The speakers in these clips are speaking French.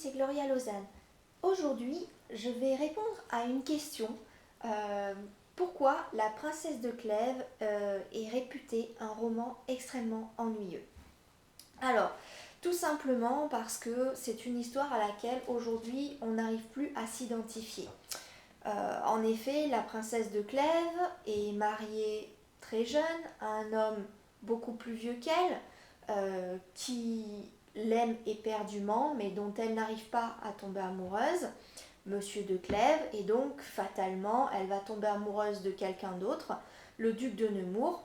c'est Gloria Lausanne. Aujourd'hui, je vais répondre à une question. Pourquoi La Princesse de Clèves est réputée un roman extrêmement ennuyeux? Alors, tout simplement parce que c'est une histoire à laquelle aujourd'hui on n'arrive plus à s'identifier. En effet, la princesse de Clèves est mariée très jeune à un homme beaucoup plus vieux qu'elle, qui l'aime éperdument, mais dont elle n'arrive pas à tomber amoureuse, Monsieur de Clèves, et donc fatalement, elle va tomber amoureuse de quelqu'un d'autre, le duc de Nemours,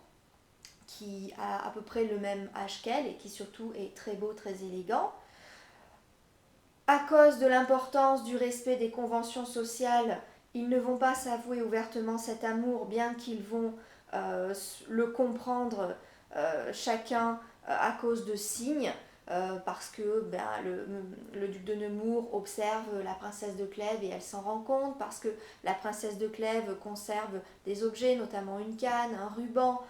qui a à peu près le même âge qu'elle et qui surtout est très beau, très élégant. À cause de l'importance du respect des conventions sociales, ils ne vont pas s'avouer ouvertement cet amour, bien qu'ils vont le comprendre chacun à cause de signes, parce que le duc de Nemours observe la princesse de Clèves et elle s'en rend compte, parce que la princesse de Clèves conserve des objets, notamment une canne, un ruban,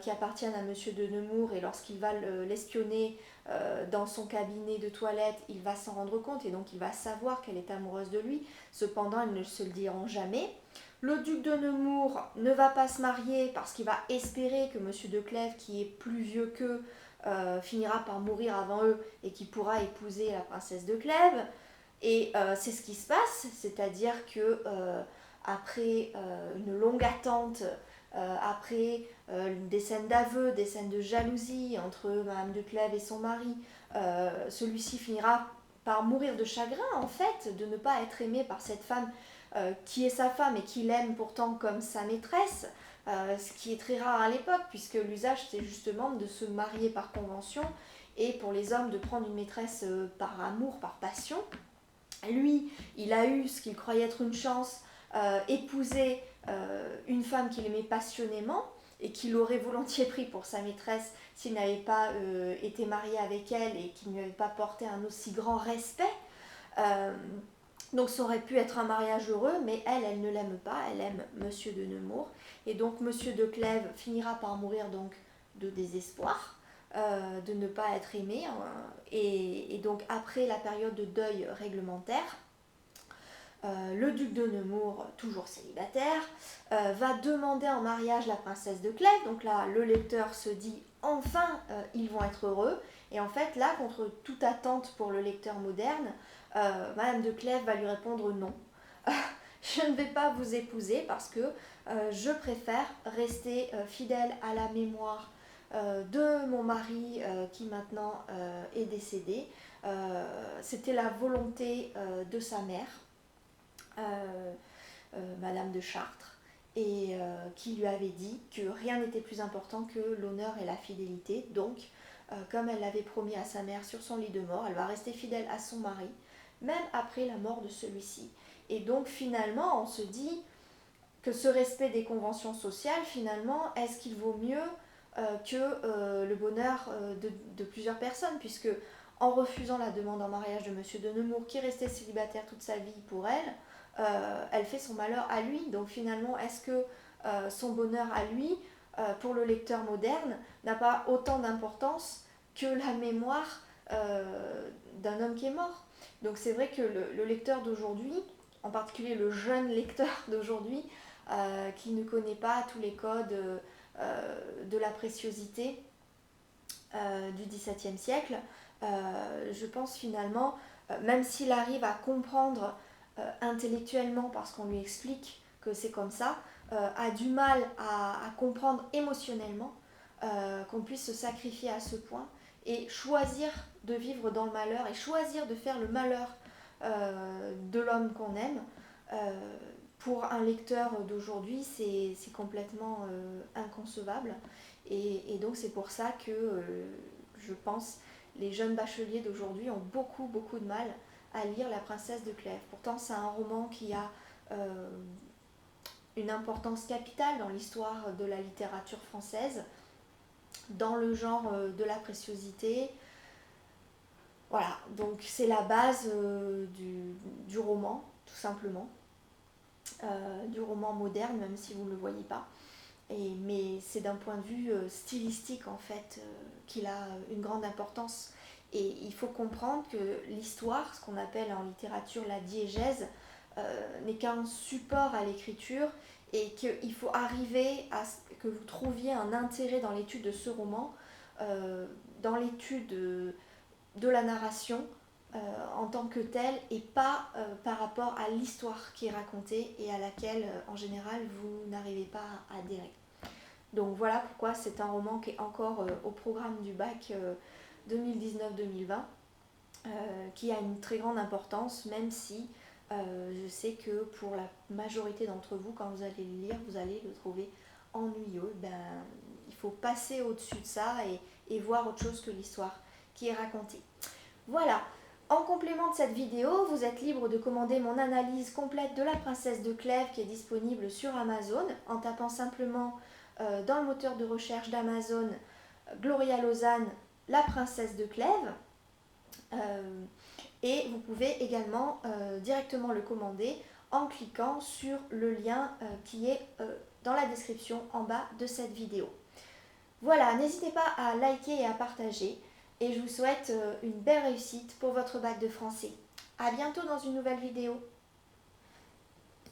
qui appartiennent à Monsieur de Nemours, et lorsqu'il va l'espionner dans son cabinet de toilette, il va s'en rendre compte et donc il va savoir qu'elle est amoureuse de lui. Cependant, ils ne se le diront jamais. Le duc de Nemours ne va pas se marier parce qu'il va espérer que Monsieur de Clèves, qui est plus vieux qu'eux, finira par mourir avant eux et qui pourra épouser la princesse de Clèves. Et c'est ce qui se passe, c'est-à-dire que après une longue attente, après des scènes d'aveu, des scènes de jalousie entre Madame de Clèves et son mari, celui-ci finira par mourir de chagrin en fait, de ne pas être aimé par cette femme qui est sa femme et qui l'aime pourtant comme sa maîtresse, ce qui est très rare à l'époque, puisque l'usage c'est justement de se marier par convention et pour les hommes de prendre une maîtresse par amour, par passion. Lui, il a eu ce qu'il croyait être une chance, épouser une femme qu'il aimait passionnément et qu'il aurait volontiers pris pour sa maîtresse s'il n'avait pas été marié avec elle et qu'il ne lui avait pas porté un aussi grand respect. Euh, donc ça aurait pu être un mariage heureux, mais elle ne l'aime pas, elle aime Monsieur de Nemours. Et donc Monsieur de Clèves finira par mourir donc de désespoir, de ne pas être aimé. Et donc après la période de deuil réglementaire, le duc de Nemours, toujours célibataire, va demander en mariage la princesse de Clèves. Donc là, le lecteur se dit enfin, ils vont être heureux. Et en fait, là, contre toute attente pour le lecteur moderne, Madame de Clèves va lui répondre non. Je ne vais pas vous épouser parce que je préfère rester fidèle à la mémoire de mon mari qui maintenant est décédé. C'était la volonté de sa mère, Madame de Chartres, et qui lui avait dit que rien n'était plus important que l'honneur et la fidélité. Donc, comme elle l'avait promis à sa mère sur son lit de mort, elle va rester fidèle à son mari, même après la mort de celui-ci. Et donc, finalement, on se dit que ce respect des conventions sociales, finalement, est-ce qu'il vaut mieux que le bonheur de plusieurs personnes, puisque en refusant la demande en mariage de Monsieur de Nemours, qui restait célibataire toute sa vie pour elle, elle fait son malheur à lui. Donc finalement, est-ce que son bonheur à lui, pour le lecteur moderne, n'a pas autant d'importance que la mémoire d'un homme qui est mort? Donc c'est vrai que le lecteur d'aujourd'hui, en particulier le jeune lecteur d'aujourd'hui, qui ne connaît pas tous les codes de la préciosité du XVIIe siècle, je pense finalement, même s'il arrive à comprendre intellectuellement parce qu'on lui explique que c'est comme ça, a du mal à comprendre émotionnellement qu'on puisse se sacrifier à ce point et choisir de vivre dans le malheur et choisir de faire le malheur de l'homme qu'on aime. Pour un lecteur d'aujourd'hui, c'est complètement inconcevable. Et donc c'est pour ça que je pense les jeunes bacheliers d'aujourd'hui ont beaucoup beaucoup de mal à lire La Princesse de Clèves. Pourtant c'est un roman qui a une importance capitale dans l'histoire de la littérature française, dans le genre de la préciosité. Voilà, donc c'est la base du roman, tout simplement. Du roman moderne, même si vous ne le voyez pas. Mais c'est d'un point de vue stylistique en fait qu'il a une grande importance Et il faut comprendre que l'histoire, ce qu'on appelle en littérature la diégèse, n'est qu'un support à l'écriture et qu'il faut arriver à ce que vous trouviez un intérêt dans l'étude de ce roman, dans l'étude de la narration en tant que telle et pas par rapport à l'histoire qui est racontée et à laquelle en général vous n'arrivez pas à adhérer. Donc voilà pourquoi c'est un roman qui est encore au programme du bac 2019-2020, qui a une très grande importance, même si je sais que pour la majorité d'entre vous, quand vous allez le lire, vous allez le trouver ennuyeux. Il faut passer au-dessus de ça et voir autre chose que l'histoire qui est racontée. Voilà. En complément de cette vidéo, vous êtes libre de commander mon analyse complète de La Princesse de Clèves qui est disponible sur Amazon en tapant simplement dans le moteur de recherche d'Amazon Gloria Lausanne, La Princesse de Clèves. Et vous pouvez également directement le commander en cliquant sur le lien qui est dans la description en bas de cette vidéo. Voilà, n'hésitez pas à liker et à partager et je vous souhaite une belle réussite pour votre bac de français. À bientôt dans une nouvelle vidéo.